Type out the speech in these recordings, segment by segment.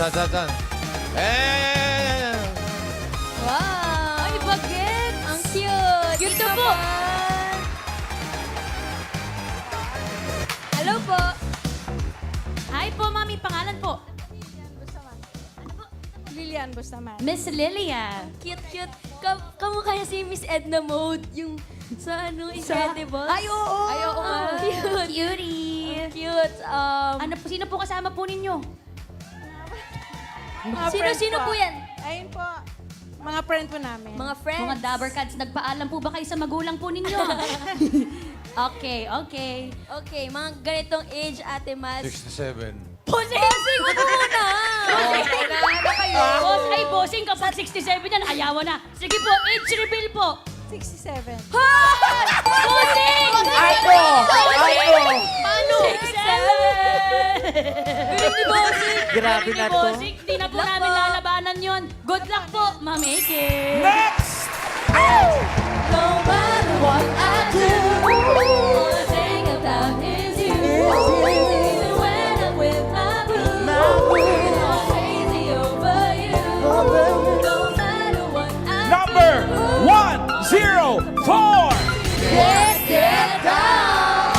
Saan? Eh! Wow! Ay, bagets! Ang cute! Cute Ito po. Hello po! Hi po, Mami. Pangalan po? Lilian Bustaman. Miss Lilia. Cute! Kamukha niya si Miss Edna Mode, yung sa Incredibles. Ay, oo! Ay, oo nga. Cute! Cutie. Cute! Ano po, sino po kasama po ninyo? Mga friends Sino po yan? Ayun po. Mga friend po namin. Mga friends? Mga Dabbercats, nagpaalam po ba kayo sa magulang po ninyo? Okay. Okay, mga ganitong age, Ate Mas. 67. Bossing! Bossing, wag mo muna! Kailangan kayo. Boss, ay, bossing, kapag 67 yan, ayawan na. Sige po, age reveal po. 67. Bossing! Ako! Paano? 67! Grabe na to. Bossing, di na po namin lalabanan yon. Good luck po, Ma'am Eke. Next! No matter what I do, all I think about is you. Even when I'm with my boo, I'm crazy over you. No matter what I Number 104! get down.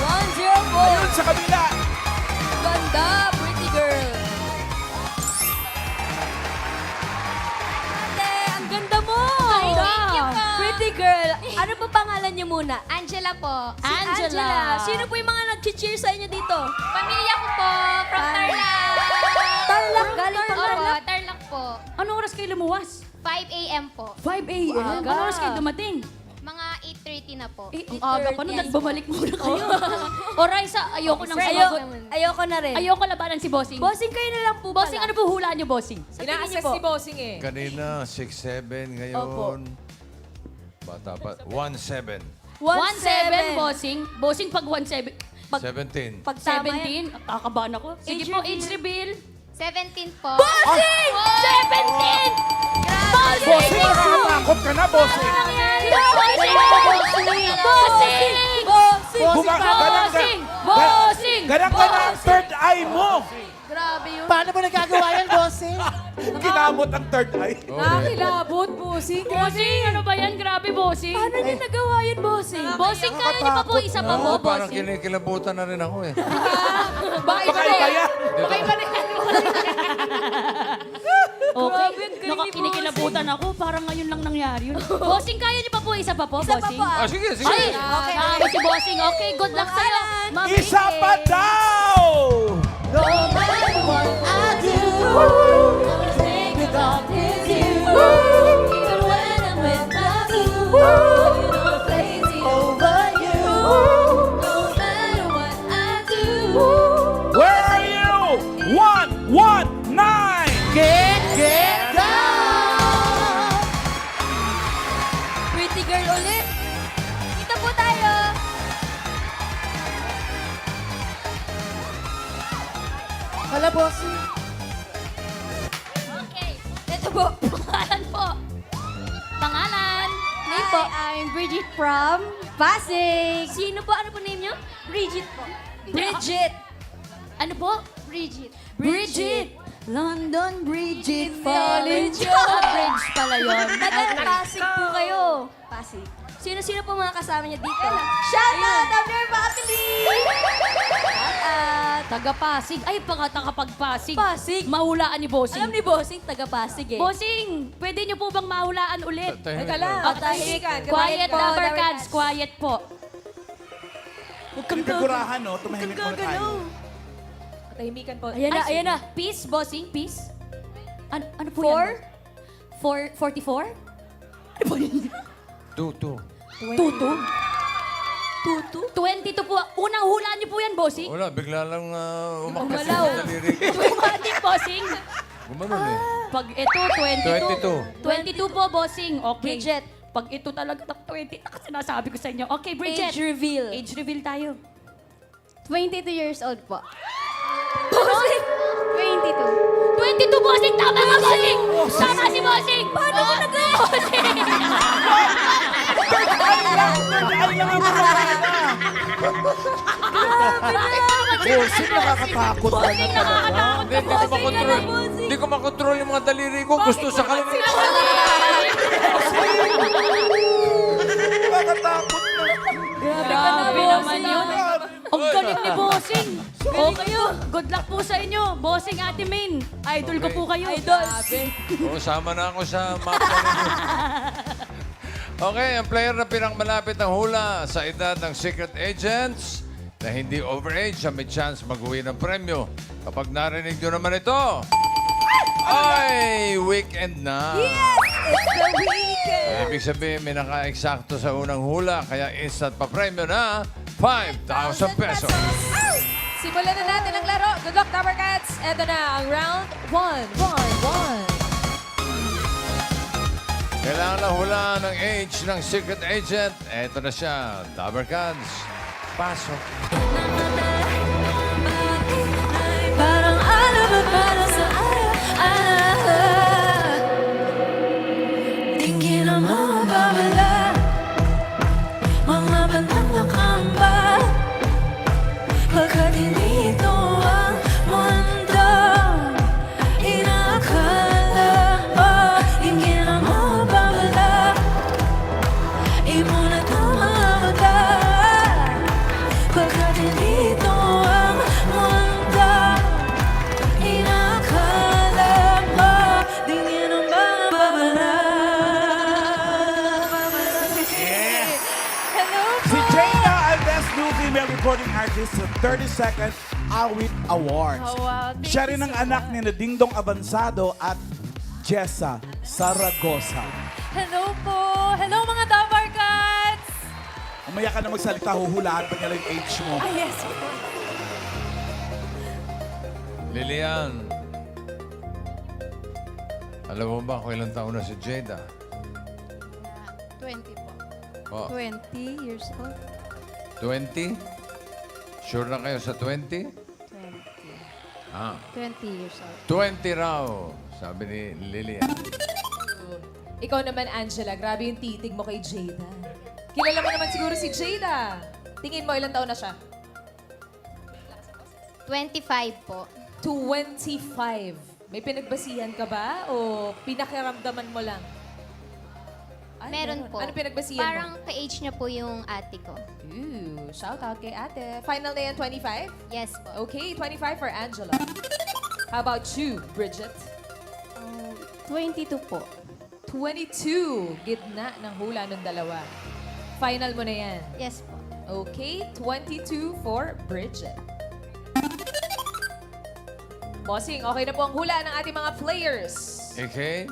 104. Ayun sa kabila. Ganda, pretty girl. Ate, ang ganda mo. Thank you po. Pretty girl. Ano po pangalan niyo muna? Angela po. Si Angela. Sino po yung mga nag-cheer sa inyo dito? Pamilya ko po, from Tarlac. Tarlac, galing pa Opo, Tarlac. Tarlac po. Anong oras kayo lumuwas? 5 a.m. po. 5 a.m. Aga. Anong oras kayo dumating? Mga 8:30 na po. Eh, ang aga pa nun, nagbumalik muna kayo. O Raisa, ayoko nang Ayoko, sumagot. ayoko na rin. Ayoko labanan si Bossing. Bossing kayo na lang po Bossing, ano po hula niyo, Bossing? Ina-assess si Bossing eh. Kanina, 6'7". Ngayon, bata pa. 1'7". 1-7, Bossing. Bossing, pag 1-7, pag 17. Pag tama yan. 17, kakabahan ako. Sige Age po, reveal. age reveal. 17 po. Bossing! 17! Bossing, nakakatakot ka na, bossing. Bossing! Bossing! Bossing! Ganang ka na ang third eye mo. Grabe yun. Paano mo nagagawa yan, bossing? Kinamot ang third eye. Nakakilabot, Bossing. Bossing, ano ba yan? Grabe, Bossing. Paano niyo nagawa yun, Bossing? Bossing, kaya niyo pa po isa pa po, Oo, parang Bossing. kinikilabutan na rin ako eh. Baka iba Baka iba yan. Okay, Grabe, ang galing ni nakakinikilabutan ako. Parang ngayon lang nangyari yun. Bossing, kaya niyo pa po isa pa po, Isa pa Bossing? po. Ah, sige. Ay, Okay. okay. Si Bossing. Okay, good luck sa'yo. Ma'am Isa Ike. pa daw! No matter what I do, all I think about is you. Even when I'm with my boo, you know I'm crazy over you. No matter what I do. Where are you? 119! Get down! Pretty girl ulit. Kita po tayo. Hala, bossing. Okay. Ito po, pangalan po. Pangalan. Name po. I'm Bridget from Pasig. Sino po? Ano po name niyo? Bridget po. Bridget. Ano po? Bridget. Bridget. London Bridget Fallen Fallen Joe. Bridge pala yun. Taga Pasig po kayo. Pasig. Sino po mga kasama niya dito? Shout out of your family! Shout out. Taga Pasig. Ay, taga Pagpasig. Pasig. Mahulaan ni Bossing. Alam ni Bossing, taga Pasig eh. Bossing, pwede niyo po bang mahulaan ulit? Tahimik Teka lang. lang. Tahimikan. Quiet, po, Dabbercats. Quiet po. Huwag kang gagurahan, no? Tumahimik muna tayo. Tahimikan po. Ayan na, Ay, ayan na. Peace, Bossing, peace. Ano po Four? yan? 44? Ano po yun? 2. Tutu? Tutu? 22 po. Unang hulaan niyo po yan, Bossing. Wala, bigla lang umakas Gumalaw. yung daliri ko. Automatic, Bossing. Gumanon eh. Pag ito, 22. 22. 22 po, Bossing. Okay. Bridget. Pag ito talaga, 20. Sinasabi ko sa inyo. Okay, Bridget. Age reveal. Age reveal tayo. 22 years old po. Bossing! 22. 22, Bossing! Tama ka, Bossing! Tama si Bossing! Paano ko nagawa? Bossing! Third eye lang ang gagawin na. Bakit Bossing, nakakatakot ka na talaga. Hindi ko makontrol yung mga daliri ko. Gusto sa kalimutan. Nakakatakot na. Grabe naman yun. Ang galing ni Bossing. O kayo, good luck po sa inyo. Bossing, Ate Main. Idol ko Okay. po kayo. Idol. Oo, sama na ako sa mapa ninyo. Okay, ang player na pinakamalapit ang hula sa edad ng Secret Agents na hindi overage siya may chance mag-uwi ng premyo. Kapag narinig nyo naman ito, ay, weekend na. It's the weekend! Ibig sabihin, may naka-eksakto sa unang hula, kaya instant pa premyo na 5,000 pesos. Simulan na natin ang laro. Good luck, Tower Cats! Ito na ang round 1. Kailangan na hulaan ng age ng secret agent. Eto na siya, Dabber Cats. Pasok. Parang alam at parang sa tingin ang mga babala, mga bandang nakamba, pagkat hindi ito ang mundo inakala. Tingin ang mga babala, imunat ang mga mata, pagkat hindi ito ang mundo inakala mo. Tingin ang mga babala. Si Jada ang Best New Female Recording Artist sa 32nd Awit Awards. Siya rin ang anak ni Dingdong Abansado at Jessa Saragosa. Hello po! Hello mga Dabar Cats! Umaya ka na magsalita, huhulaan pa nila yung age mo. Ah, yes. Lilian. Alam mo ba kung ilang taon na si Jada? 20 po. Oh, 20 years old? 20? Sure na kayo sa 20? 20. Ah, 20 years old. 20 raw, sabi ni Lilian. Ikaw naman, Angela. Grabe yung titig mo kay Jada. Kilala mo naman siguro si Jada. Tingin mo, ilang taon na siya? 25 po. 25. May pinagbasihan ka ba? O pinakiramdaman mo lang? Ay, Meron po. Ano pinagbasihan Parang ka-age niya po yung ate ko. mo? Ooh, shout out kay ate. Final na yan, 25? Yes po. Okay, 25 for Angela. How about you, Bridget? 22 po. 22. Gitna ng hula ng dalawa. Final mo na yan. Yes po. Okay, 22 for Bridget. Bossing, okay na po ang hula ng ating mga players. Okay?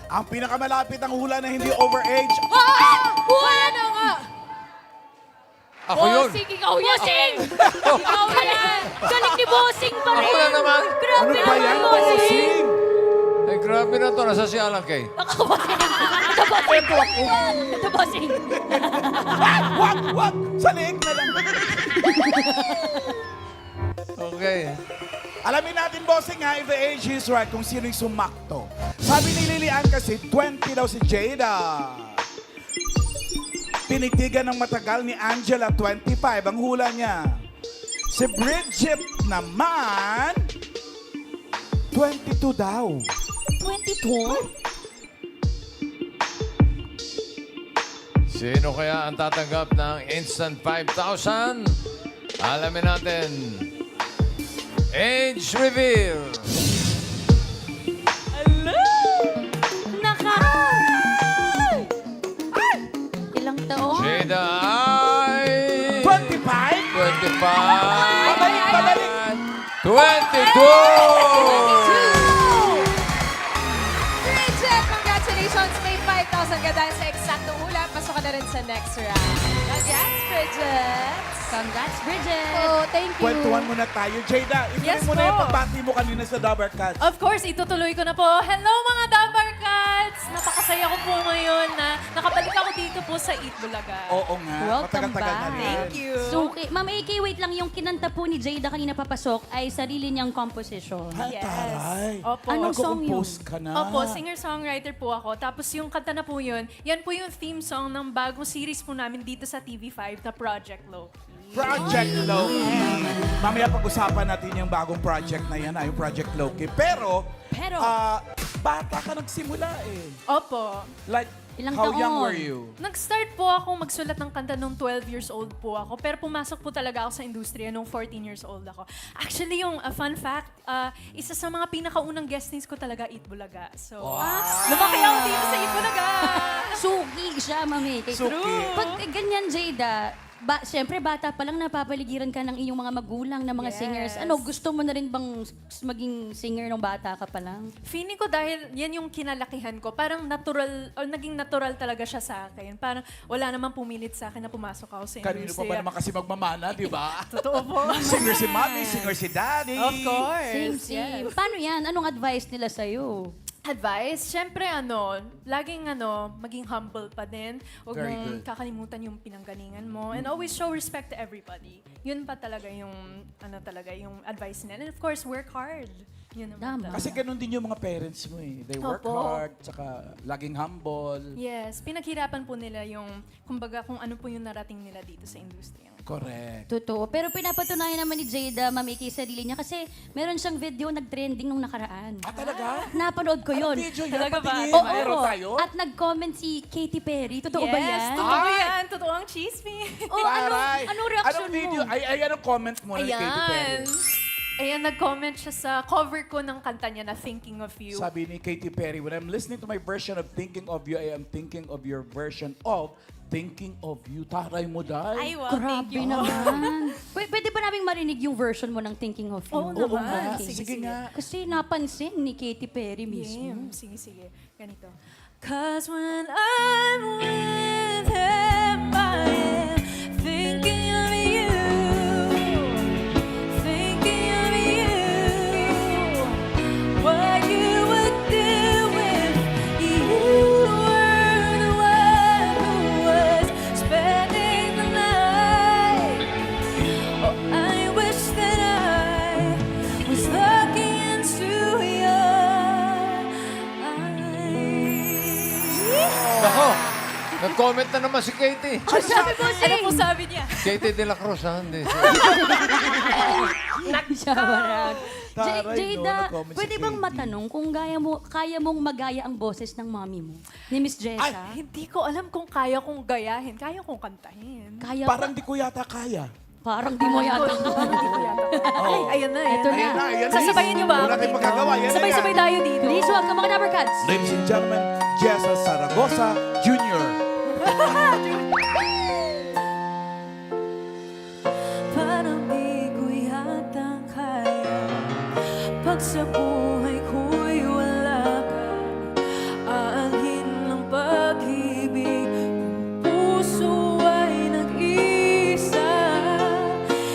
Ang pinakamalapit ang hula na hindi overage. Wala na nga! Ako yun! Bossing, ikaw yan! Bossing! Ikaw yan! Galing ni Bossing pa rin! Ako na naman! Ano ba yan, bossing? Ay, grabe na to. Nasa si Alan Kay. Ito, Bossing! Wag! Sa leeg na lang. Okay. Alamin natin, bossing ha, if the age is right, kung sino yung sumakto. Sabi ni Lilian kasi, 20 daw si Jada. Pinitigan ng matagal ni Angela, 25 ang hula niya. Si Bridget naman, 22 daw. 22? Sino kaya ang tatanggap ng instant 5,000? Alamin natin. Age reveal. Ilang taon? Jada ay... 25? 25. Babalik! 22! Bridget, congratulations! May 5,000 ka dahil sa eksaktong hula. Pasok ka na rin sa next round. Congrats, Bridget! Congrats, Bridget! Oh, thank you. Kwentuhan muna tayo. Jada, ituloy Yes mo na po. yung pagbati mo kanina sa Dabber Cats. Of course, itutuloy ko na po. Hello mga Dabar Cats! Napakasaya ko po ngayon na nakabalik ako dito po sa Eat Bulaga. Oo nga, Welcome matagal-tagal na back. rin. Thank you. So, Ma'am AK, wait lang. Yung kinanta po ni Jada kanina papasok ay sarili niyang composition. Ay, Yes. taray. Opo. Anong song yun? Nagko-compose ka na. Opo, singer-songwriter po ako. Tapos yung kanta na po yun, yan po yung theme song ng bagong series po namin dito sa TV5 na Project Loki. Project Loki. Mamaya pag-usapan natin yung bagong project na yan, yung Project Loki. Pero, Pero- bata ka nagsimula eh. Opo. Like, Ilang how young taon? were you? Nag-start po ako magsulat ng kanta nung 12 years old po ako. Pero pumasok po talaga ako sa industriya nung 14 years old ako. Actually, yung fun fact, isa sa mga pinakaunang guestings ko talaga, Eat Bulaga. So, lumaki ako dito sa Eat Bulaga. Suki siya, mami. Suki. Pag ganyan, Jada, siyempre bata pa lang napapaligiran ka ng iyong mga magulang na mga Yes. singers. Ano, gusto mo na rin bang maging singer nung bata ka pa lang? Feeling ko dahil yan yung kinalakihan ko, parang natural, or naging natural talaga siya sa akin. Parang wala namang pumilit sa akin na pumasok ako sa Kanino pa industriya. ba naman kasi magmamana, di ba? Totoo po. Singer si mommy, singer si daddy. Of course. Same. yes. Paano yan? Anong advice nila sa'yo? Advice, syempre laging maging humble pa din. Huwag Very mong good. kakalimutan yung pinanggalingan mo. And always show respect to everybody. Yun pa talaga yung, yung advice nila. And of course, work hard. Yun naman Tama. talaga. Kasi ganun din yung mga parents mo eh. They work Opo. hard, tsaka laging humble. Yes, pinaghirapan po nila yung, kumbaga, kung ano po yung narating nila dito sa industriya. Correct. Totoo. Pero pinapatunayan naman ni Jada, mamiki sa sarili niya kasi meron siyang video nag-trending nung nakaraan. Ah, talaga? Napanood ko yun. Anong video yan? Talaga ba? Patingin. Oo. Mayroon tayo? At nag-comment si Katy Perry. Totoo yes, ba yan? totoo yan. Totoo ang chismis. Oh, anong reaction Anong video? mo? Ay, anong comment mo na ni Katy Perry? Ayan. Ayan, nag-comment siya sa cover ko ng kanta niya na Thinking of You. Sabi ni Katy Perry, when I'm listening to my version of Thinking of You, I am thinking of your version of Thinking of You. Taray mo, Ay, Day. wow, thank Grabe you. naman. Pwede ba naming marinig yung version mo ng Thinking of You? Oo naman. nga. Sige, Sige nga. Kasi napansin ni Katy Perry mismo. Sige, sige. Ganito. Cause when I'm with him, I am thinking of you. Thinking of you. What you would do if you were the one who was spending the night. Oh, I wish that I was looking into your eyes. Nako, nag-comment na naman si Katie. Ano po sabi niya? Katie de la Cruz, ha? Hindi. Shawarag. Taray, no, Jada, nag-comment si pwede bang Katy. matanong kung kaya mong magaya ang boses ng mami mo? Ni Miss Jessa? Hindi ko alam kung kaya kong gayahin. Kaya kong kantahin. Kaya Parang ba? di ko yata kaya. Parang di mo yata. Hindi ko yata. Ay, ayan na. Eto na. Ayan na, ayan na. Sasabayin niyo ba? Wala tayong magagawa. Yan na Sabay-sabay yan. tayo dito. Please, welcome mga Number Cats. Ladies and gentlemen, Jessa Zaragoza Jr. Parang di ko yata kaya pag sa buhay ko'y wala ka. Aanhin ng pag-ibig kung puso ay nag-isa.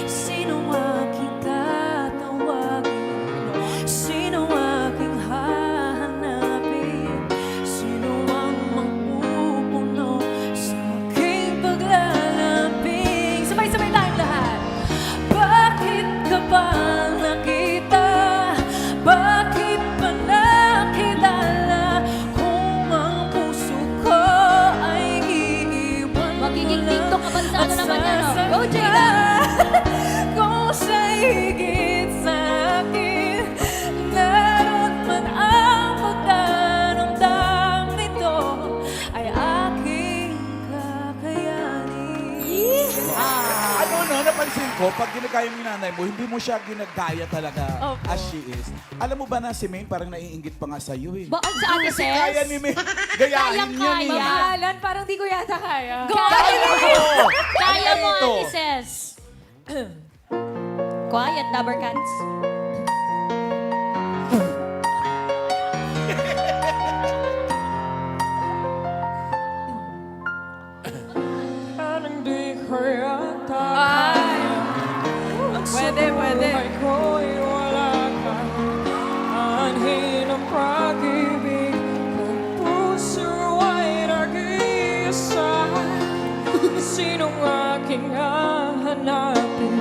Sino aking tatawagin? Sino aking hahanapin? Sino ang magpupuno sa aking paglalambing? Sabay-sabay tayong lahat. Bakit ka ba nakita? Bakit ba nakilala? Kung ang puso ko ay iiwan mo Magiging lang TikTok abansado at naman yan, oh. Go, sasaktan. Jada! Kung siya'y higit sa akin, naroon man ang pagdaramdam nito, ay aking kakayanin. Ano no, napansin ko, pag ginagaya mo yung nanay mo, hindi mo siya ginagaya talaga Opo. as she is. Alam mo ba na si Maine parang naiinggit pa nga sa'yo eh. Bakit sa Ate Kasi kaya ni Ses? Maine, gayahin Kayang niya kaya. eh. Mahalan, parang di ko yata kaya. Oo. Kaya mo, Ito. Ate Ses. Quiet, Number Cats. Ay, pwede, pwede. Sinong aking hahanapin?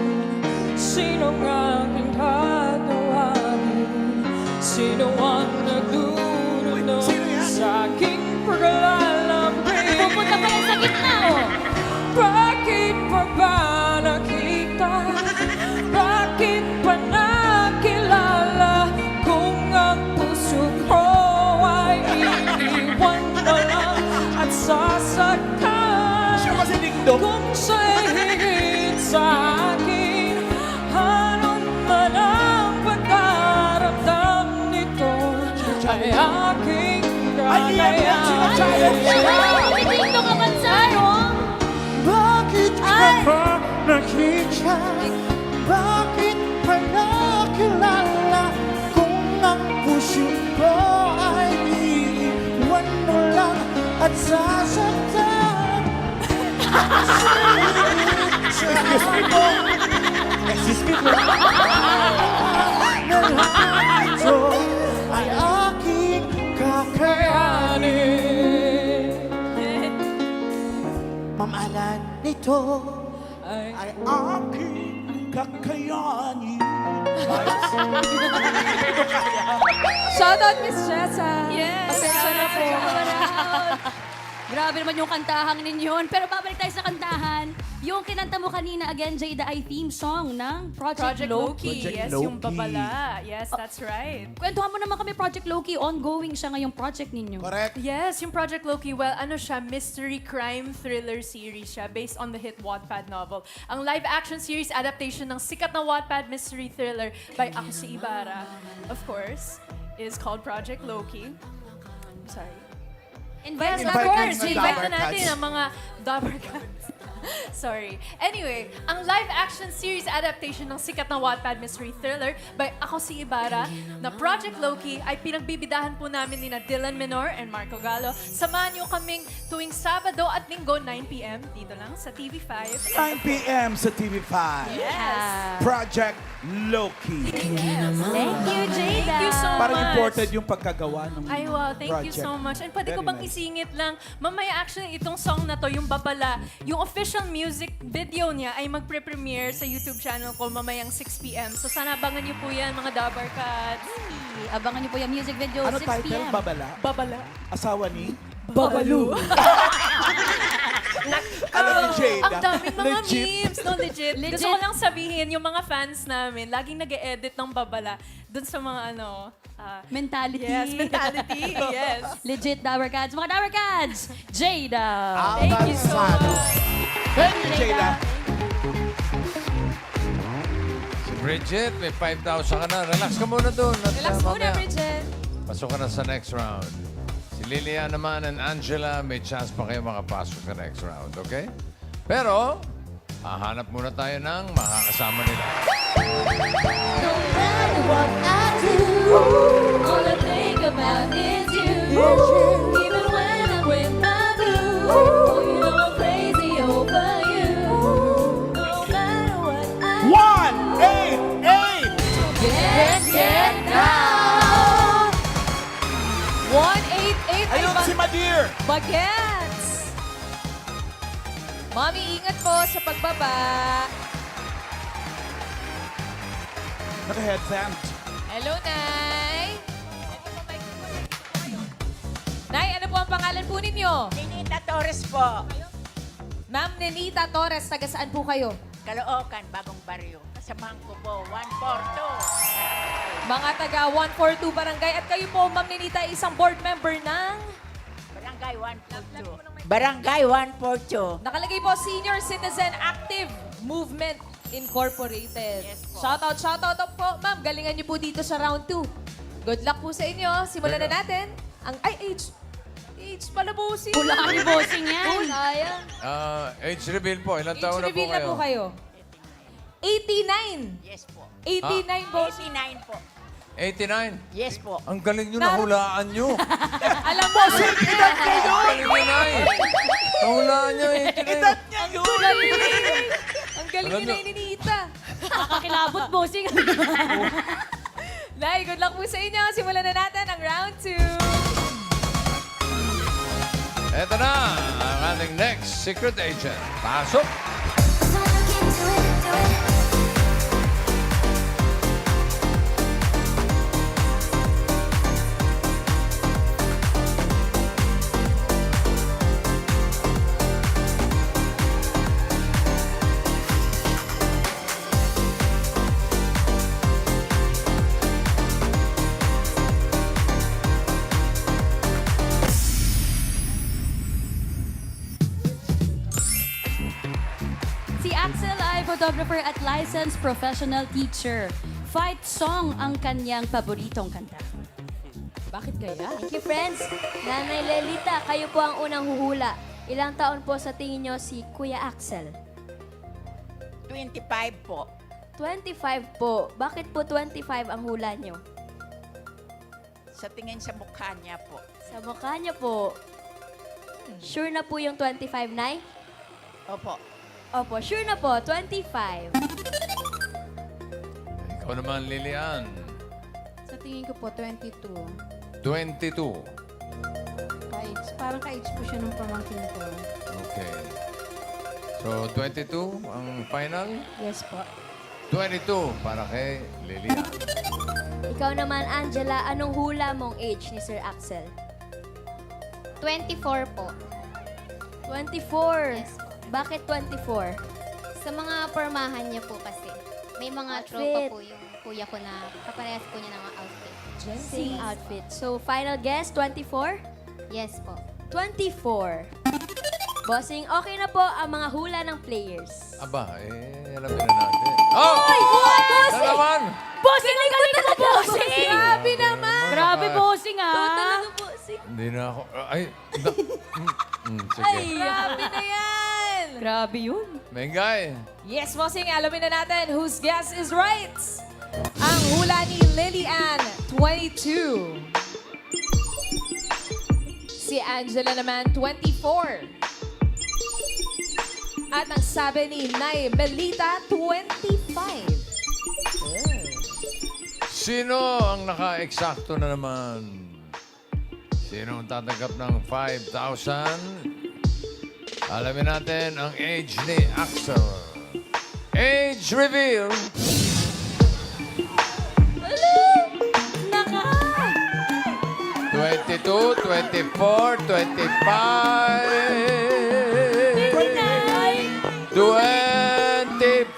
Sinong aking tatawagin? Sino ang nagdudulot Sino yan? sa aking paglalambing? Pupunta pa yan sa gitna, oh. Bakit pa ba nakita? sa akin. Anong man ang pagkaramdam nito ay aking kakayanin. Dito ka Bansado! Bakit ka ba nakita? Bakit pa nakilala? Kung ang puso ko ay iiwan mo lang at sasaktan. Excuse me po. Ito ay aking kakayanin. Mamahalan nito Ay, Ay aking kakayanin. Shoutout, Miss Jessa. Yes! Pasensya na po. Grabe naman yung kantahang ninyon. Pero babalik tayo sa kantahan. Yung kinanta mo kanina, again, Jada, ay theme song ng Project Loki. Project Yes, yung Loki. babala. Yes, that's right. Kwentuhan mo naman kami, Project Loki. Ongoing siya ngayong project ninyo. Correct. Yes, yung Project Loki, well, ano siya, mystery crime thriller series siya based on the hit Wattpad novel. Ang live-action series adaptation ng sikat na Wattpad mystery thriller by Ako si Ibarra, of course, is called Project Loki. I'm sorry. Invite Yes, na of Invite course. natin mga Invite Dabber na natin Cats. ang mga Dabber Cats. Sorry. Anyway, ang live-action series adaptation ng sikat na Wattpad mystery thriller by Ako si Ibarra na Project Loki ay pinagbibidahan po namin ni Dylan Menor and Marco Gallo. Samahan niyo kaming tuwing Sabado at Linggo, 9 p.m. dito lang sa TV5. 9 p.m. sa TV5. Yes. Project Loki. Thank you, Jada. Thank you so Parang much. important yung pagkagawa ng Ay, wow. Thank you project. so much. And pwede ko Very bang nice. isingit lang, mamaya actually itong song na to, yung Babala, yung official music video niya ay magpre-premiere sa YouTube channel ko mamayang 6 p.m. So sana abangan niyo po yan, mga Dabber Cats. Abangan niyo po yung music video, Ano 6 title? p.m. Babala? Babala. Asawa ni? Babalu. Alam ni Jada. Ang daming mga Legit. memes, no? Legit. Legit. Gusto ko lang sabihin, yung mga fans namin, laging nag-e-edit ng Babala dun sa mga ano, Mentality. yes, mentality, yes. Legit Dabber Cats. Mga Dabber Cats, Jada. Thank you so Avanzado. much. Thank you, Jada. Si Bridget, may 5,000 ka na. Relax ka muna doon. At, Relax muna, mamaya, Bridget. Pasok ka na sa next round. Si Lilian naman and Angela, may chance pa kayo makapasok sa next round, okay? Pero, hahanap muna tayo ng makakasama nila. No matter what I do, all I think about is you. Even when I'm with my boo, oh, you know I'm crazy over you. No matter what I do, 188! get Now! 188 ay Ayun si Madir! Bagets! Mami, ingat po sa pagbaba. Naka-headband. Hello, Nay! Nay, ano po ang pangalan po ninyo? Ninita Torres po. Ma'am Nenita Torres, taga saan po kayo? Caloocan, Bagong Baryo. Kasamahan ko po, 142. Mga taga 142 Barangay. At kayo po, Ma'am Nenita, ay isang board member ng... Barangay 142. Barangay 142. Nakalagay po, Senior Citizen Active Movement Incorporated. Yes po. Shoutout po, ma'am. Galingan niyo po dito sa round 2. Good luck po sa inyo. Simulan na natin. Age pala po si... Hulaan ni Bossing yan. Sayang. Age reveal po. Ilang taon na po reveal na kayo? po kayo. 89. Yes po. 89 po. 89 po. 89? Yes po. Ang galing nyo, nahulaan nyo. Alam mo, Ang galing nyo, Nay. Nahulaan nyo, 89. niya yun! ang galing Alam ni niyo- Nay Ninita. Nakakilabot, Bossing. Nay, good luck po sa inyo. Simulan na natin ang round 2. Eto na, ang ating next secret agent. Pasok! Axel ay photographer at licensed professional teacher. Fight song ang kanyang paboritong kanta. Bakit kaya? Thank you, friends. Nanay Lelita, kayo po ang unang huhula. Ilang taon po sa tingin nyo si Kuya Axel? 25 po. 25 po. Bakit po 25 ang hula nyo? Sa tingin sa mukha niya po. Sa mukha niyo po. Sure na po yung 25, Nay? Opo. Opo, sure na po. 25. Ikaw naman, Lilian. Sa tingin ko po, 22. 22. Parang ka-age po siya ng pamangkin ko. Okay. So, 22 ang final? Yes po. 22 para kay Lilian. Ikaw naman, Angela, anong hula mong age ni Sir Axel? 24 po. 24. Yes po. Bakit 24? Sa mga pormahan niya po kasi. May mga Outfit. tropa po yung kuya ko na kaparehas po niya ng mga outfit. Same outfit. So, final guess, 24? Yes po. 24. Bossing, okay na po ang mga hula ng players. Aba, alamin na natin. Oh! Ay, bossing! Na naman! Bossing, ang galing ko, bossing! Grabe naman! Grabe, bossing, ah! Talaga bossing. Hindi na ako. Ay! Sige. Ay, Grabe na yan! grabe yun. Mengay. Yes, bossing, alamin na natin whose guess is right. Ang hula ni Lilian, 22. Si Angela naman, 24. At ang sabi ni Nay Melita, 25. Sino ang naka-eksakto na naman? Sino ang tatanggap ng 5,000? Alamin natin ang age ni Axel. Age reveal. Naka! 22, 24, 25. 25!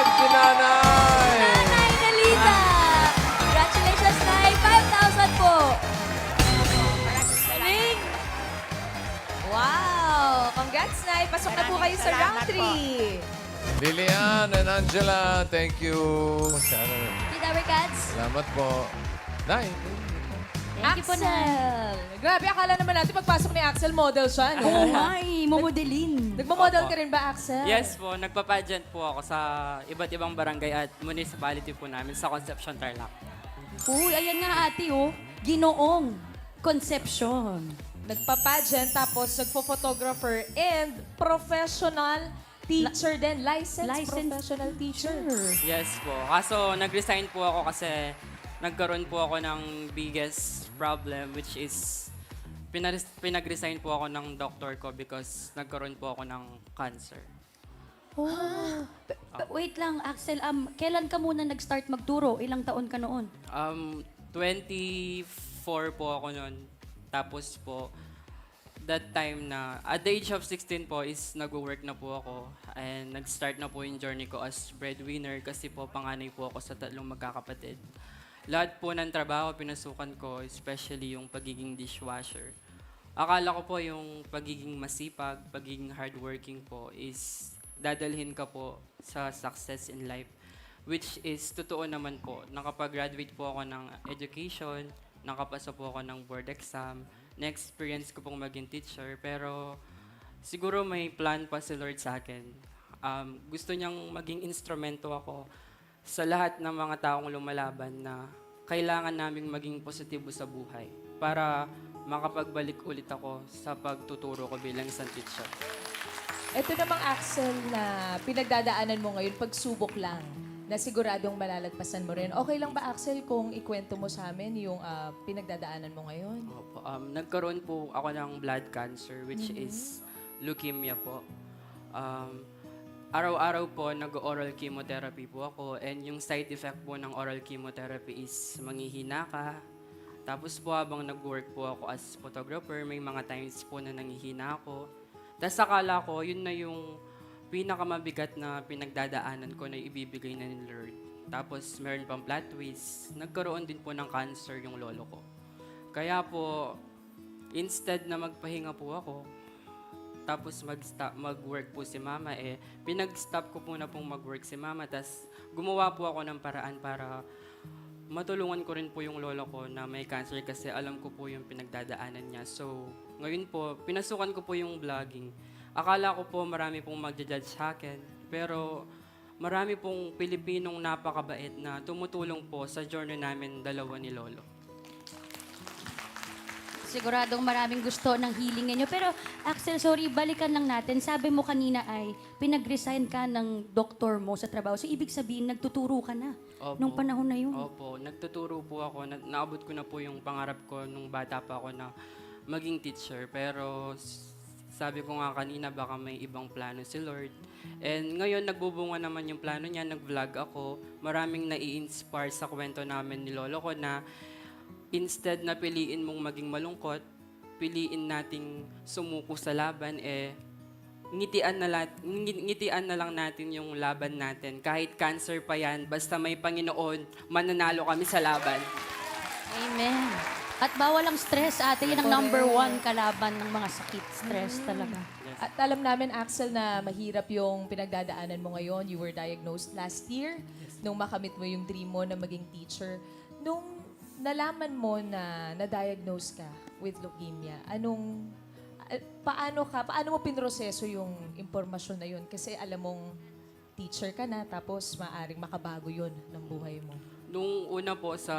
Si Nanay! Nay Melita! Congratulations, Nay! 5,000 po! Galing! Wow! Congrats, Nay! Pasok na po kayo sa round Salamat po. 3. Lilian and Angela, thank you. Did our cats? Salamat po. Nay, Thank you po, Nay. Axel! Grabe, akala naman natin pagpasok ni Axel, model siya, no? Oo nga, momodelin. Nagmamodel ka rin ba, Axel? Yes po, nagpa-pageant po ako sa iba't ibang barangay at municipality po namin sa Concepcion, Tarlac. Uy, ayan nga ate, oh. Ginoong Concepcion. Nagpa-pageant, tapos nagpo-photographer and professional teacher din. Licensed professional teacher. Yes po. Kaso nag-resign po ako kasi nagkaroon po ako ng biggest problem which is pinag-resign po ako ng doctor ko because nagkaroon po ako ng cancer. Oh. Wait lang, Axel. Kailan ka muna nag-start magturo? Ilang taon ka noon? 24 po ako noon. Tapos po, that time na, at the age of 16 po is nag-work na po ako and nag-start na po yung journey ko as breadwinner kasi po panganay po ako sa 3 magkakapatid. Lahat po ng trabaho pinasukan ko, especially yung pagiging dishwasher. Akala ko po yung pagiging masipag, pagiging hardworking po is dadalhin ka po sa success in life. Which is totoo naman po. Nakapag-graduate po ako ng education, nakapasa po ako ng board exam, na-experience ko pong maging teacher, pero siguro may plan pa si Lord sa akin. Gusto niyang maging instrumento ako sa lahat ng mga taong lumalaban na kailangan naming maging positibo sa buhay para makapagbalik ulit ako sa pagtuturo ko bilang isang teacher. Ito namang Axel na pinagdadaanan mo ngayon, pagsubok lang, na siguradong malalagpasan mo rin. Okay lang ba, Axel, kung ikwento mo sa amin yung pinagdadaanan mo ngayon? Opo, nagkaroon po ako ng blood cancer which is leukemia po. Araw-araw po nag-oral chemotherapy po ako and yung side effect po ng oral chemotherapy is manghihina ka. Tapos po habang nag-work po ako as photographer, may mga times po na nanghihina ako. Tapos akala ko, yun na yung pinakamabigat na pinagdadaanan ko na ibibigay na ni Lord. Tapos meron pang plot twist, nagkaroon din po ng cancer yung lolo ko. Kaya po, instead na magpahinga po ako, tapos mag-work po si mama, pinag-stop ko po na pong mag-work si mama, tapos gumawa po ako ng paraan para matulungan ko rin po yung lolo ko na may cancer kasi alam ko po yung pinagdadaanan niya. So, ngayon po, pinasukan ko po yung vlogging. Akala ko po marami pong magja-judge sa akin, pero marami pong Pilipinong napakabait na tumutulong po sa journey namin dalawa ni lolo. Siguradong maraming gusto ng healing ninyo. Pero, Axel, sorry, balikan lang natin. Sabi mo kanina ay pinag-resign ka ng doktor mo sa trabaho. So, ibig sabihin, nagtuturo ka na Opo. nung panahon na yun. Opo, nagtuturo po ako. Naabot ko na po yung pangarap ko nung bata pa ako na maging teacher. Pero sabi ko nga kanina, baka may ibang plano si Lord. And ngayon, nagbubunga naman yung plano niya. Nag-vlog ako. Maraming nai-inspire sa kwento namin ni lolo ko na instead na piliin mong maging malungkot, piliin nating sumuko sa laban, ngitian na lang natin yung laban natin. Kahit cancer pa yan, basta may Panginoon, mananalo kami sa laban. Amen. At bawal ang stress, ate. Yan ang number 1 kalaban ng mga sakit. Stress talaga. At alam namin, Axel, na mahirap yung pinagdadaanan mo ngayon. You were diagnosed last year nung makamit mo yung dream mo na maging teacher. Nung nalaman mo na na-diagnose ka with leukemia, paano mo pinroseso yung impormasyon na yun? Kasi alam mong teacher ka na, tapos maaring makabago yun ng buhay mo. Nung una po sa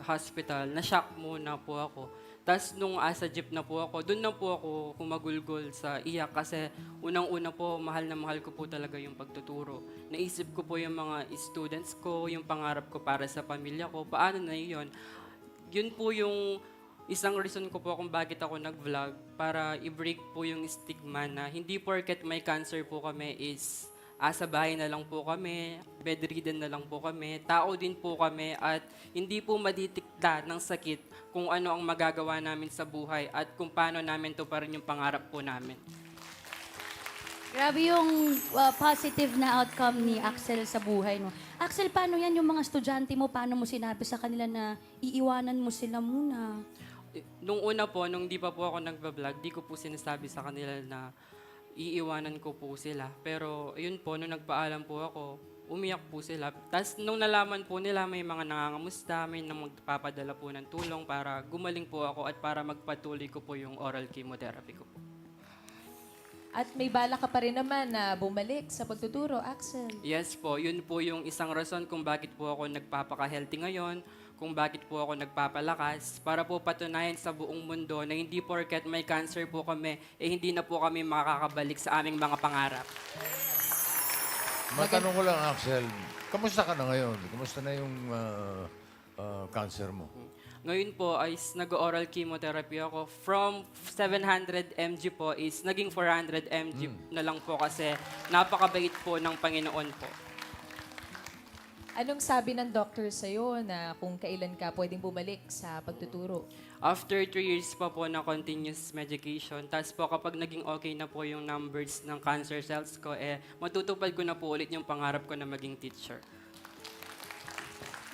hospital, na-shock muna po ako. Tapos nung asa jeep na po ako, doon na po ako kumagulgol sa iyak kasi unang-una po, mahal na mahal ko po talaga yung pagtuturo. Naisip ko po yung mga students ko, yung pangarap ko para sa pamilya ko. Paano na yun? Yun po yung isang reason ko po kung bakit ako nag-vlog para i-break po yung stigma na hindi porket may cancer po kami is asa bahay na lang po kami, bedridden na lang po kami, tao din po kami at hindi po maditikta ng sakit kung ano ang magagawa namin sa buhay at kung paano namin to pa rin yung pangarap po namin. Grabe yung positive na outcome ni Axel sa buhay, no? Axel, paano yan yung mga estudyante mo? Paano mo sinabi sa kanila na iiwanan mo sila muna? Nung una po, nung di pa po ako nagbablog, di ko po sinasabi sa kanila na iiwanan ko po sila. Pero yun po, nung nagpaalam po ako, umiyak po sila. Tapos nung nalaman po nila may mga nangangamusta, may nang magpapadala po ng tulong para gumaling po ako at para magpatuloy ko po yung oral chemotherapy ko po. At may bala ka pa rin naman na bumalik sa pagtuturo, Axel. Yes po, yun po yung isang rason kung bakit po ako nagpapaka-healthy ngayon, kung bakit po ako nagpapalakas, para po patunayan sa buong mundo na hindi porket may cancer po kami, hindi na po kami makakabalik sa aming mga pangarap. Matanong ko lang, Axel, kamusta ka na ngayon? Kamusta na yung cancer mo? Ngayon po ay nag-oral chemotherapy ako. From 700 mg po is naging 400 mg na lang po kasi napakabait po ng Panginoon po. Anong sabi ng doctor sa'yo na kung kailan ka pwedeng bumalik sa pagtuturo? After 3 years pa po na continuous medication, tapos po kapag naging okay na po yung numbers ng cancer cells ko, matutupad ko na po ulit yung pangarap ko na maging teacher.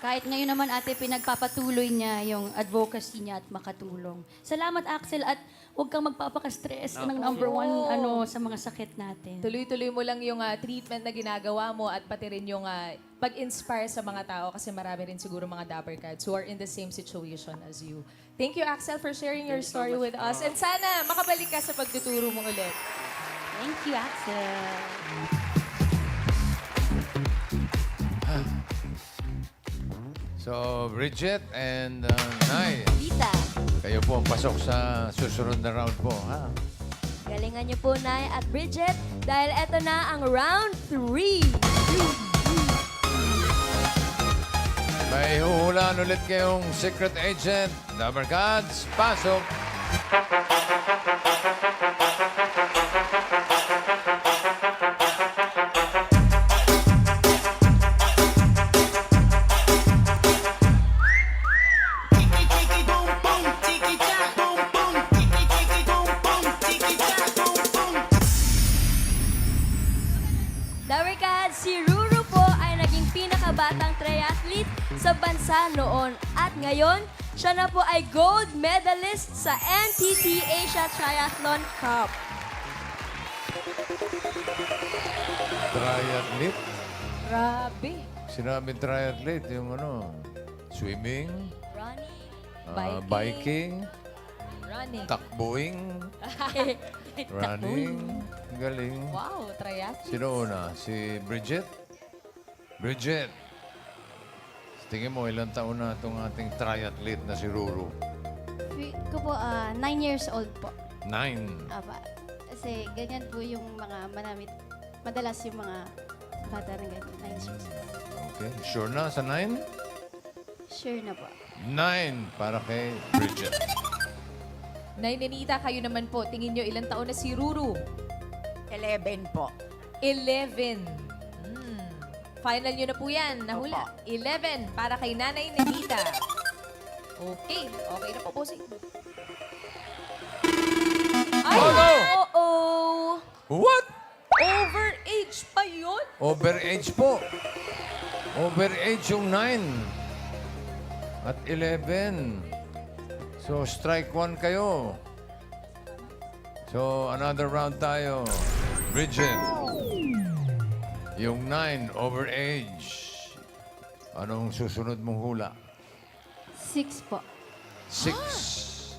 Kahit ngayon naman, ate, pinagpapatuloy niya yung advocacy niya at makatulong. Salamat, Axel, at huwag kang magpapaka-stress ng number 1 sa mga sakit natin. Tuloy-tuloy mo lang yung treatment na ginagawa mo at pati rin yung pag-inspire sa mga tao kasi marami rin siguro mga Dapper Cats who are in the same situation as you. Thank you, Axel, for sharing your story with us. And sana makabalik ka sa pagtuturo mo ulit. Thank you, Axel. So, Bridget and Nay, Tita, kayo po ang pasok sa susunod na round po, ha? galingan niyo po, Nay at Bridget, dahil eto na ang round 3. May huhulaan ulit kayong secret agent. Dapper Cats, pasok! Dapper Cats, si Ruru po ay naging pinakabatang triathlete sa bansa noon. At ngayon, siya na po ay gold medalist sa NTT Asia Triathlon Cup. Triathlete? Grabe. Sinabi triathlete, yung ano, swimming, Running. biking, Running. takbuing, running. Galing. Wow, triathlete. Sino una? Si Bridget? Bridget. Tingin mo, ilang taon na itong ating triathlete na si Ruru? Ko po, 9 years old po. 9. Aba. Kasi ganyan po yung mga madalas yung mga bata na ganyan. 9 years old. Okay. Sure na sa 9? Sure na po. 9 para kay Bridget. Nay Nenita, kayo naman po. Tingin nyo, ilang taon na si Ruru? 11 po. 11. Final nyo na po yan. Nahula. 11 para kay Nanay Nenita. Okay. Okay na po, bossing. Ay! Oh, no! Oo! What? Overage pa yun? Overage po. Overage yung 9. At 11. So, strike 1 kayo. So, another round tayo. Bridget. Yung 9, overage. Anong susunod mong hula? 6 po. 6. 6.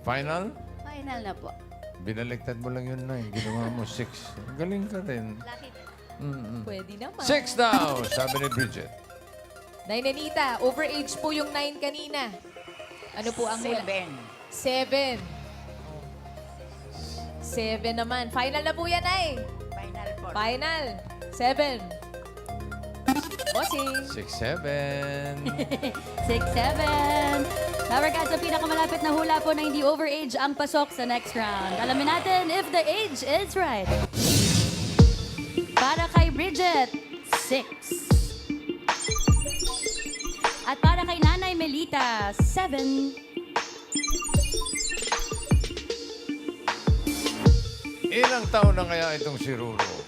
Final? Final na po. Binaliktad mo lang yung 9. Ginawa mo 6. Galing ka rin. Pwede naman. 6 daw, sabi ni Bridget. Nay Nenita, overage po yung 9 kanina. Ano po ang hula? 7. 7 naman. Final na po yan, ay. Final po. Final. 7. Bossing. 6-7. 6-7. Now, guys, sa pinakamalapit na hula po na hindi overage ang pasok sa next round. Alamin natin if the age is right. Para kay Bridget, 6. At para kay Nanay Melita, 7. Ilang taon na kaya itong si Ruru?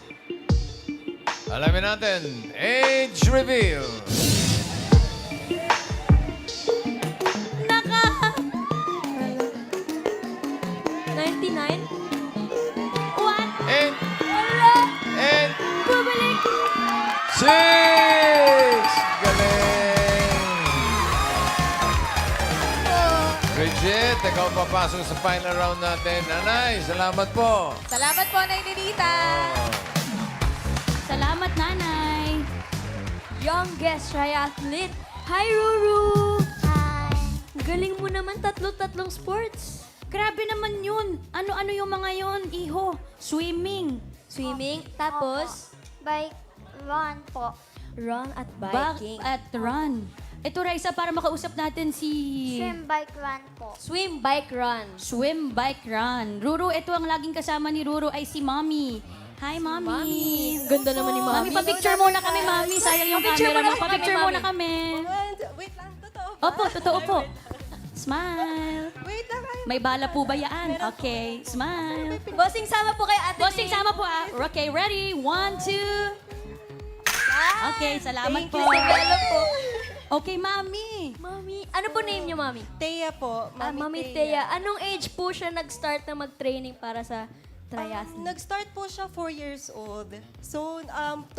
Alamin natin, age reveal. Naka! 99? What? 8, Wala! 8, Bumalik! 6! Galing! Bridget, ikaw papasok sa final round natin. Nanay, salamat po. Salamat po, Nay Nenita. Salamat, Nanay! Youngest triathlete. Hi, Ruru! Hi. Galing mo naman, tatlong sports. Grabe naman yun. Ano-ano yung mga yun, iho? Swimming. Swimming, tapos Bike run po. run at Back biking. at run. Ito, Raisa, para makausap natin si... Swim, bike, run po. Swim, bike, run. Swim, bike, run. Ruru, ito ang laging kasama ni Ruru ay si Mommy. Hi, Mommy. Ganda naman ni Mami, pa-picture muna kami, Mami. Sayang yung Pa-picture camera muna mo. kami, Pa-picture Mami. muna kami. Wait lang, totoo. Opo, totoo po. Smile. Wait lang kayo. May bala po ba yan? Okay, smile. Bossing, sama po kay Ate Bossing, sama po ah. Okay, ready? 1, 2. Okay, salamat Thank po. you, develop po. Okay, Mami. Mami, ano po name niyo, Mami? Teya po. Mami Thea. Anong age po siya nag-start na mag-training para sa triathlon? Nag-start po siya 4 years old. So,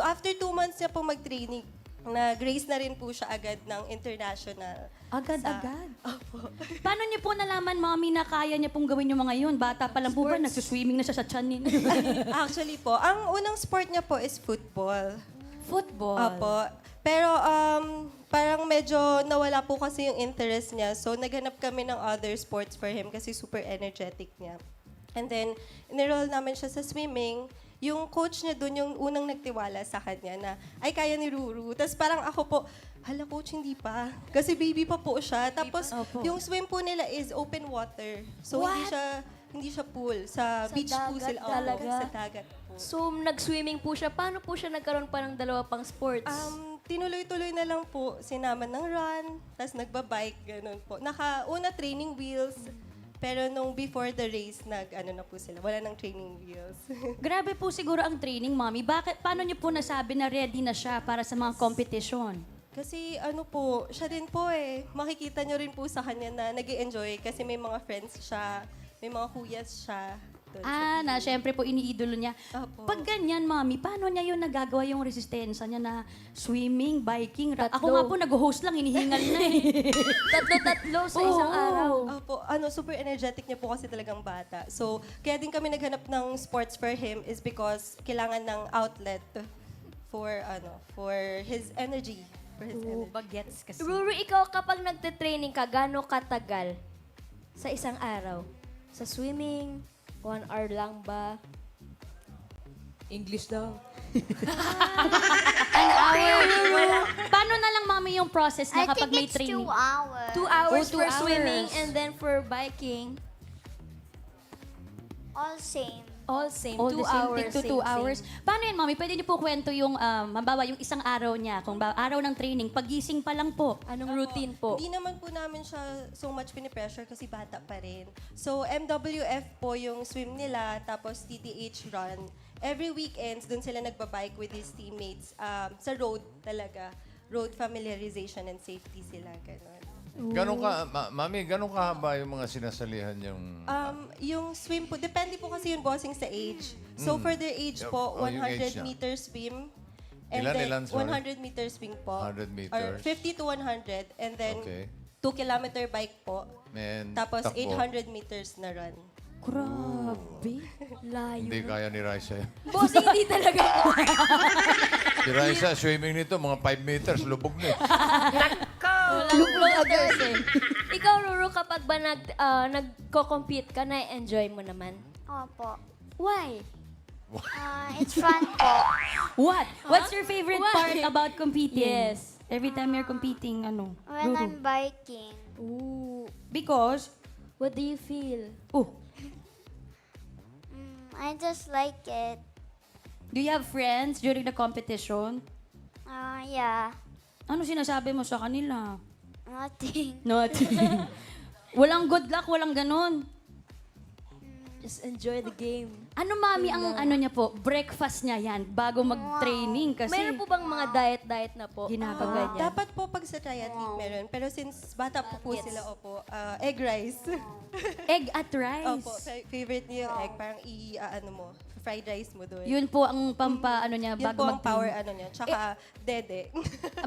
after 2 months niya po mag-training, nag-race na rin po siya agad ng international. Agad-agad. Paano niyo po nalaman, Mami, na kaya niya pong gawin yung mga yun? Bata pa lang po ba? Nagsuswimming na siya sa tiyan ninyo. Actually po, ang unang sport niya po is football. Football. Opo. Pero parang medyo nawala po kasi yung interest niya. So, naghanap kami ng other sports for him kasi super energetic niya. And then, enroll namin siya sa swimming. Yung coach niya doon yung unang nagtiwala sa kanya na, ay, kaya ni Ruru. Tapos parang ako po, hala coach, hindi pa. Kasi baby pa po siya. Tapos, yung swim po nila is open water. So, hindi siya pool. Sa beach po dagat sila. Opo, talaga? sa dagat po. So, nag-swimming po siya. Paano po siya nagkaroon pa ng 2 pang sports? Tinuloy-tuloy na lang po, sinama ng run, tapos nagbabike, ganun po. Una training wheels, pero nung before the race, na po sila. Wala nang training wheels. Grabe po siguro ang training, Mami. Bakit, paano niyo po nasabi na ready na siya para sa mga competition? Kasi siya din po makikita nyo rin po sa kanya na nag enjoy kasi may mga friends siya, may mga kuyas siya. doon. Na syempre po iniidolo niya. Opo. Pag ganyan, Mami, paano niya yun nagagawa yung resistensya niya na swimming, biking? Ako Tatlo. nga po nag-host lang, hinihingal na eh. Tatlo sa isang araw. Opo, super energetic niya po kasi talagang bata. So, kaya din kami naghanap ng sports for him is because kailangan ng outlet for his energy. For his energy. Bagets kasi. Ruru, ikaw kapag nagte-training ka, gaano katagal sa isang araw? Sa swimming, 1 hour lang ba? English daw. An hour. Paano na lang, Mami, yung process niya kapag may training? 2 hours for swimming and then for biking. All same. All same. All 2 the same, hours. take to 2 hours. Paano yan, Mami? Pwede niyo po kwento yung, mabawa yung isang araw niya, kung araw ng training, pagising pa lang po. Anong routine po? Hindi naman po namin siya so much pinipressure kasi bata pa rin. So, MWF po yung swim nila, tapos TTH run. Every weekends, dun sila nagbabike with his teammates. Sa road talaga. Road familiarization and safety sila, gano'n. Ganun ka, Mami, ganun kahaba yung mga sinasalihan yung... Yung swim po, depende po kasi yung bossing sa age. So, for their age po, yung age 100 niya. meter swim. Ilan, sorry? 100 meter swing po. 100 Or meters. 50 to 100. And then, Okay. 2-kilometer bike po. And Tapos, takbo. 800 meters na run. Grabe. Hindi kaya ni Raisa yun. Boss, hindi talaga po. Si Raisa, swimming nito, mga 5 meters, lubog na eh. Meters eh. Ikaw, Ruru, kapag ba nagko-compete ka, na-enjoy mo naman? Opo. Why? It's fun po. What? What's your favorite Why? part about competing? Yes. Every time you're competing, ano? When Ruru. I'm biking. Ooh. Because, What do you feel? I just like it. do you have friends during the competition? Yeah. Ano sinasabi mo sa kanila? Nothing. Nothing. Walang good luck, walang ganon. Just enjoy the game. Ano, Mami, ang ano niya po, breakfast niya yan bago mag-training kasi Mayroon po bang mga diet na po? ginagawa niya. Dapat po pag sa triathlete meron. Pero since bata po sila, opo, egg rice. Egg at rice. Opo, favorite niyo yung egg. Parang fried rice mo doon. Yun po ang ano niya Yun bago po ang power mag-training. niya. Tsaka dede.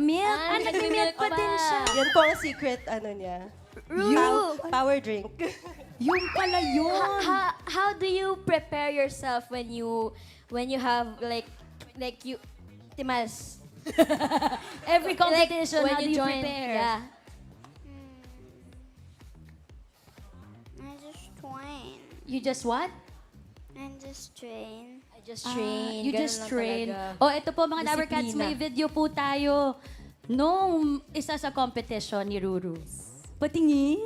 Milk? nagmi-milk pa din siya. Yan po ang secret niya. Power drink. Yun pala yun. How do you prepare yourself when you have like you Timas? Every competition, when how do you join, prepare? Yeah. I just train. You just what? I just train. I just train. You Ganun just lang train. talaga. Oh, ito po mga Dabber Cats, Disiplina. may video po tayo nung isa sa competition ni Ruru. Patingin.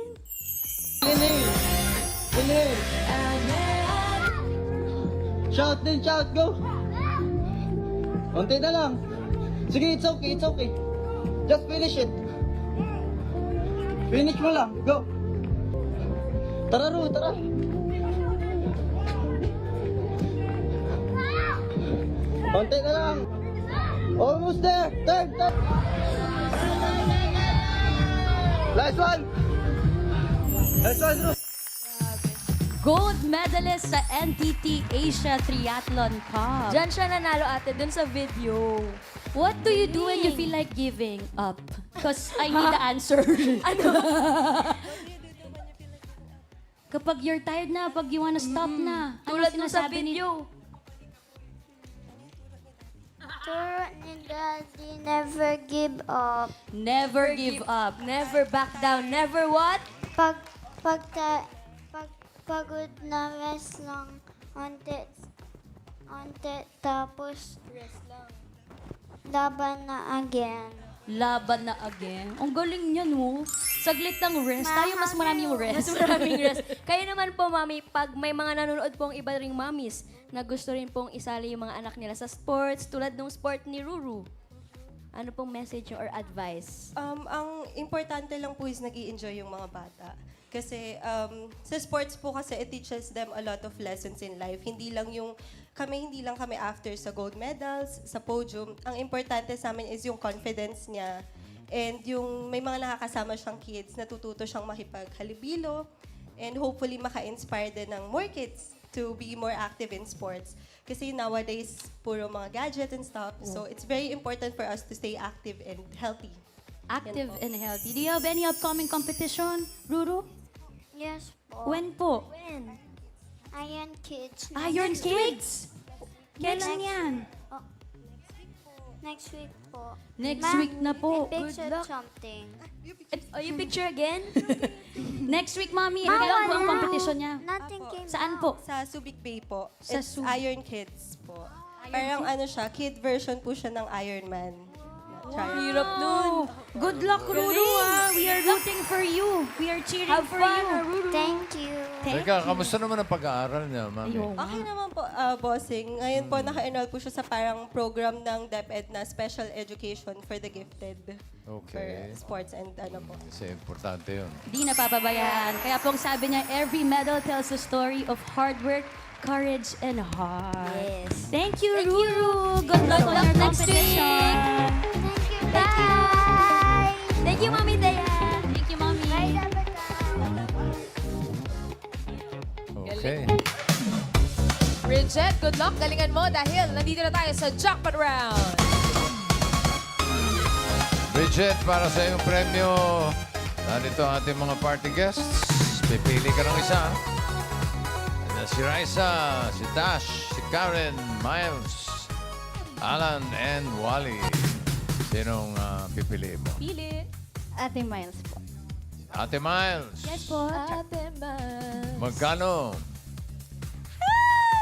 Shout din, shout, go! Konti na lang. Sige, it's okay, it's okay. Just finish it. Finish mo lang, go! Tara, Ru, tara! Konti na lang. Almost there! Turn, turn! Last one! Last one, Ru! Gold medalist sa NTT Asia Triathlon Cup. Diyan siya nanalo ate, dun sa video. What do you do when you feel like giving up? Because I need the answer. Kapag you're tired na, pag you wanna stop na. Ano Tulad nung sa sinasabi ni- video. Turo ni Daddy, never give up. Never give up. Never back down. Never what? Pagod na rest lang. Onte, tapos rest lang. Laban na again. Laban na again. Ang galing niya, no? Saglit ng rest. Tayo mas marami yung rest. Mas maraming rest. Kayo naman po, Mami, pag may mga nanonood pong iba ring mommies na gusto rin pong isali yung mga anak nila sa sports, tulad ng sport ni Ruru, ano pong message or advice? Ang importante lang po is nag-i-enjoy yung mga bata. Kasi sa sports po kasi it teaches them a lot of lessons in life. Hindi lang kami after sa gold medals, sa podium. Ang importante sa amin is yung confidence niya. And yung may mga nakakasama siyang kids, natututo siyang makipaghalubilo. And hopefully maka-inspire din ng more kids to be more active in sports. Kasi nowadays, puro mga gadget and stuff. So it's very important for us to stay active and healthy. Active and healthy. Do you have any upcoming competition, Ruru? Yes po. When po? When? Iron Kids. Iron Kids? Kailan yan? Next week po. Next week na po. I pictured something. Oh, you picture again? Next week, Mami. Ma, Kailan po ang wala. competition niya? Nothing came Saan out. po? Sa Subic Bay po. Sa It's Subic. Iron Kids po. Parang ano siya, kid version po siya ng Iron Man. Hirap nun. Good luck, Ruru. We are rooting for you. We are cheering for you. Thank you. Teka, kamusta naman ang pag-aaral niya, Mami? Okay naman po, bossing. Ngayon po, naka-enroll po siya sa parang program ng DepEd na Special Education for the Gifted. Okay. For sports and ano po. Kasi importante yun. Di napapabayaan. Kaya pong sabi niya, every medal tells a story of hard work, courage, and heart. Yes. Thank you, Ruru. Good luck on your competition. Bye! Thank you, Mami Dayan. Thank you, Mami. Bye, Rebecca. Okay. Bridget, good luck. Galingan mo dahil nandito na tayo sa jackpot round. Bridget, para sa iyong premyo, narito ang ating mga party guests. Pipili ka ng isa. Si Raisa, si Tash, si Karen, Miles, Alan, and Wally. Sinong pipiliin mo? Pili. Ate Miles po. Ate Miles. Yes po. Ate Man. Magkano?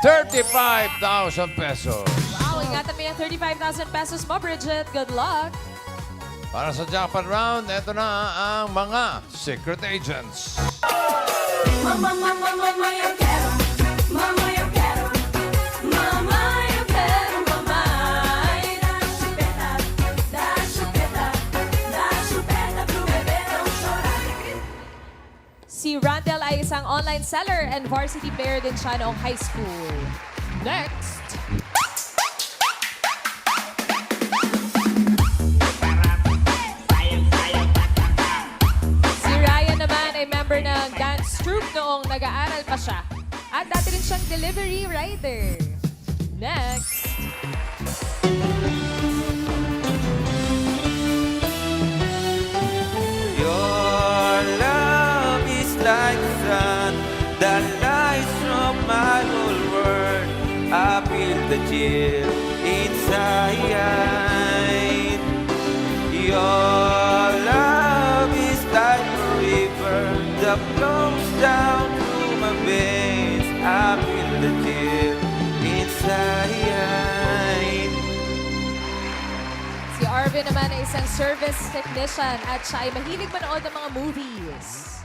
35,000 pesos. Wow, ingatan mo yung 35,000 pesos mo, Bridget. Good luck. Para sa jackpot round, eto na ang mga secret agents. Mama, mama, mama, yo quiero. Mama, yo quiero. Mama, yo quiero. Mama, da chupeta, da chupeta, da chupeta pro bebê não chorar. Si Randall ay isang online seller and varsity player din siya noong high school. Next. Si Ryan naman ay member ng dance troupe noong nag-aaral pa siya. At dati rin siyang delivery rider. Next. Your love is like sun that lights up my whole world. I feel the chill inside. Your love is like a river that flows down through my veins. I feel the chill inside. Si Arvin naman ay isang service technician at siya ay mahilig manood ng mga movies.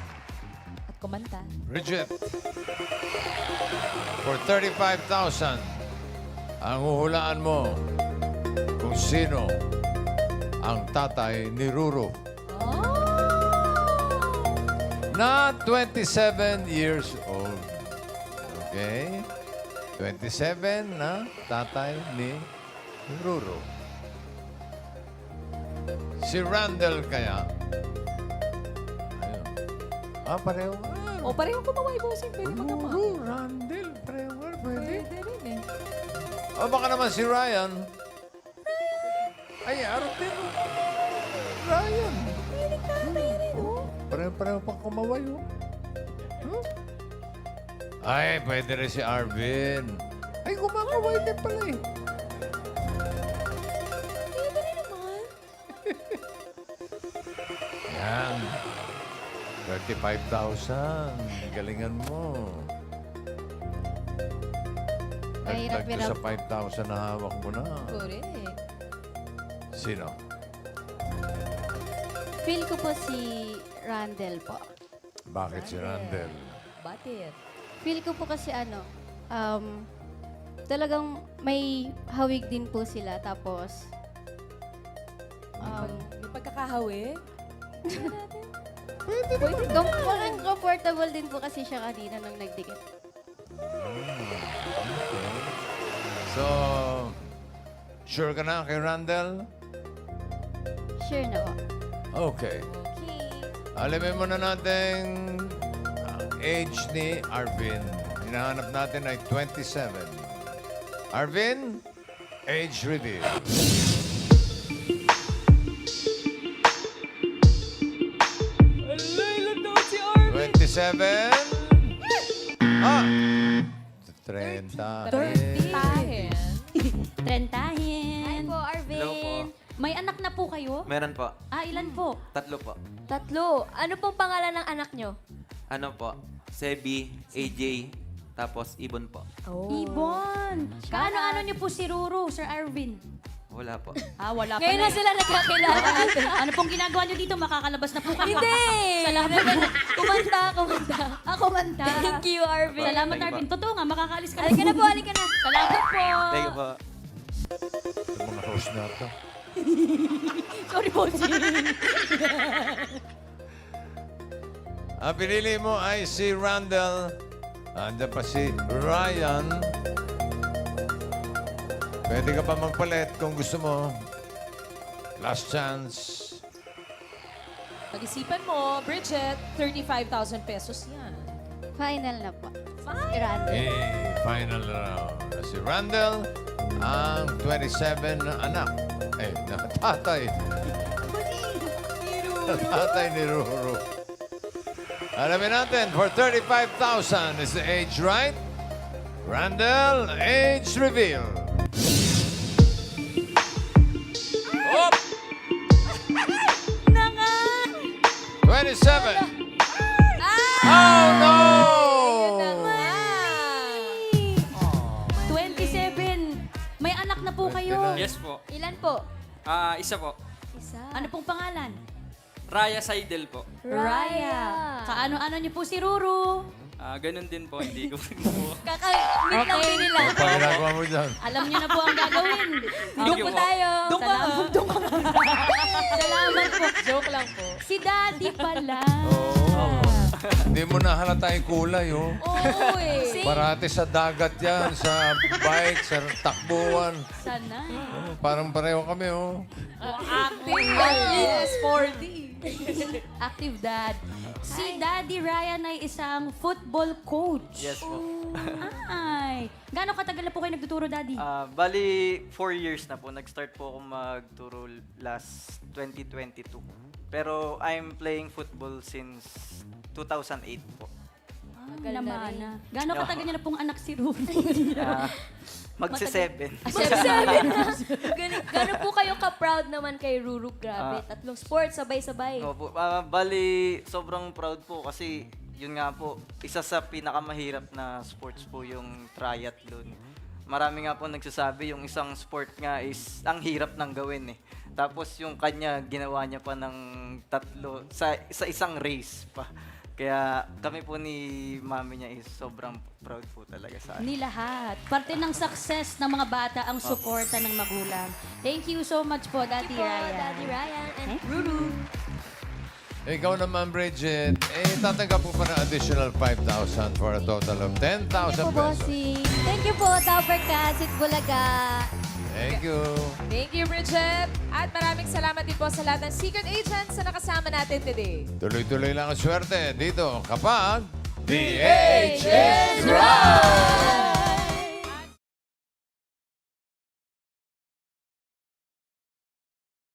At kumanta. Bridget, for 35,000, ang huhulaan mo kung sino ang tatay ni Ruru. Na 27 years old. Okay? 27 na tatay ni Ruru. Si Randall kaya. Ayun. Pareho. O, pareho kumaway, bossing. Pwede magkama. Randall, pareho. Pwede. Pwede rin eh. O baka naman si Ryan. Ay, Arvin. Ryan. Pareho pang kumaway, oh. Ay, pwede rin si Arvin. Ay, kumakaway din pala, eh. Yan. 35,000. Galingan mo. Dagdag ko Mahirap-hirap. sa 5,000 na hawak mo na. Correct. Sino? Feel ko po si Randall po. Bakit si Randall? Batit. Feel ko po kasi talagang may hawig din po sila. Tapos, May pagkakahawig. parang comfortable din po kasi siya kanina nung nagdikit. So, sure ka na kay Randall? Sure na po. Okay. Alamin muna natin ang age ni Arvin. hinahanap natin ay 27. Arvin, age reveal. Ilan daw si Arvin? 27. Ah! 30. Tahin. Trentahin. Po, Arvin. Hello po. May anak na po kayo? Meron po. Ah, ilan po? 3 po. 3. Ano pong pangalan ng anak nyo? Ano po? Sebi, AJ, tapos Ibon po. Ibon. Kaano-ano niyo po si Ruru, Sir Arvin? Wala po. Ah, wala pa Ngayon na sila nagkakilala. Ano pong ginagawa niyo dito? Makakalabas na po kayo. Hindi! Salamat. Kumanta. Ako manta. Thank you, Arvin. Salamat, Thank you Arvin. Totoo nga, makakaalis ka Halika na po, halika na. Salamat po. Thank you po. Ito mga host na ito. Sorry po, Jim. Ang pinili mo ay si Randall. Andiyan pa si Ryan. Pwede ka pa magpalit kung gusto mo. Last chance. Pag-isipan mo, Bridget, 35,000 pesos yan. Final na po. Final round. Si Randall, ang 27 na anak. Na tatay. Tatay ni Ruru. Alamin natin, for 35,000, is the age right? Randall, age reveal. Op! 27. Oh, no! 27. May anak na po kayo. Yes po. Ilan po? Isa po. Isa. Ano pong pangalan? Raya Seidel po. Raya. Kaano-ano niyo po si Ruru? Ganun din po, hindi ko po. Kaka-meet lang din nila. Ano pa ginagawa mo dyan? Alam niyo na po ang gagawin. Thank you po. Doon ka nga. Salamat po. Joke lang po. Si Daddy pala. Hindi mo na halata yung kulay, oh. Oo eh. Parati sa dagat yan, sa bike, sa takbuhan. Sana. Oh, parang pareho kami, oh. Acting. Athlete sporty. Active dad. Si Daddy Ryan ay isang football coach. Yes po. Ay. Gano'ng katagal na po kayo nagtuturo, Daddy? Bali, 4 years na po. Nag-start po ako magturo last 2022. Pero I'm playing football since 2008 po. Naman. Gano'ng katagal niya na pong anak si Rudy? Magsi-7. Gano'n po kayo ka-proud naman kay Ruru? Grabe. 3 sports, sabay-sabay. Opo. Bali, sobrang proud po kasi yun nga po, isa sa pinakamahirap na sports po yung triathlon. Marami nga po nagsasabi yung isang sport nga is ang hirap nang gawin eh. Tapos yung kanya, ginawa niya pa ng 3 sa isang race pa. Kaya kami po ni mami niya is sobrang proud po talaga sa akin. Ni lahat. Parte ng success ng mga bata ang suporta ng magulang. Thank you so much po, Daddy Ryan. Daddy Ryan and Ruru. Ikaw naman, Bridget, tatanggap po pa ng additional 5,000 for a total of 10,000 Thank you po, pesos. bossing. Thank you po, Topper Cats at Bulaga. Thank you. Thank you, Bridget. At maraming salamat din po sa lahat ng secret agents na nakasama natin today. Tuloy-tuloy lang ang swerte dito kapag DH is right!